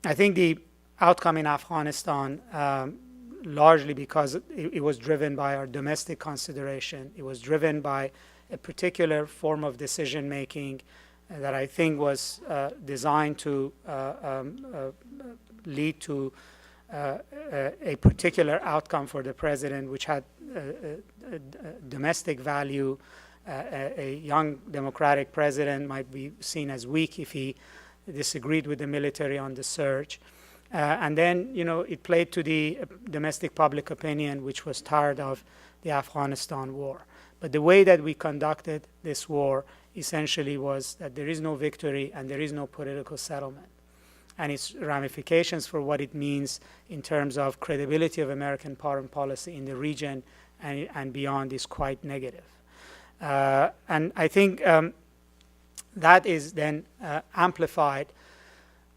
I think the outcome in Afghanistan, largely because it was driven by our domestic consideration, it was driven by a particular form of decision making that I think was designed to lead to a particular outcome for the president, which had a domestic value. A young democratic president might be seen as weak if he disagreed with the military on the surge. And then, it played to the domestic public opinion, which was tired of the Afghanistan war. But the way that we conducted this war essentially was that there is no victory and there is no political settlement. And its ramifications for what it means in terms of credibility of American foreign policy in the region and beyond is quite negative. And I think that is then amplified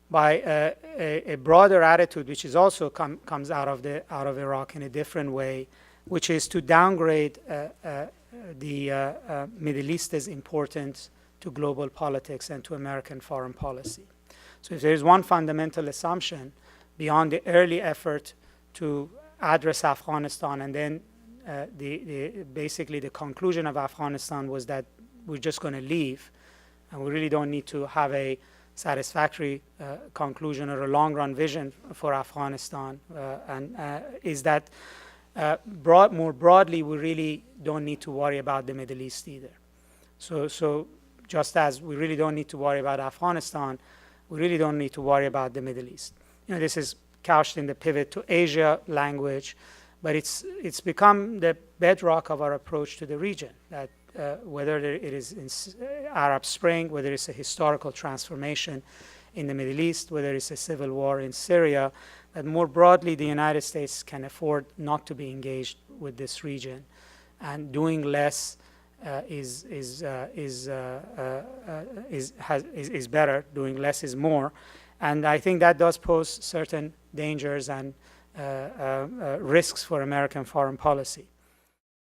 by a broader attitude, which is also comes out of Iraq in a different way, which is to downgrade the Middle East's importance to global politics and to American foreign policy. So if there is one fundamental assumption beyond the early effort to address Afghanistan, and then basically the conclusion of Afghanistan was that we're just going to leave, and we really don't need to have a satisfactory conclusion or a long-run vision for Afghanistan, is that more broadly, we really don't need to worry about the Middle East either. So just as we really don't need to worry about Afghanistan, we really don't need to worry about the Middle East. This is couched in the pivot to Asia language, but it's become the bedrock of our approach to the region, that whether it is in Arab Spring, whether it's a historical transformation in the Middle East, whether it's a civil war in Syria, that more broadly the United States can afford not to be engaged with this region, and doing less is better. Doing less is more, and I think that does pose certain dangers and risks for American foreign policy.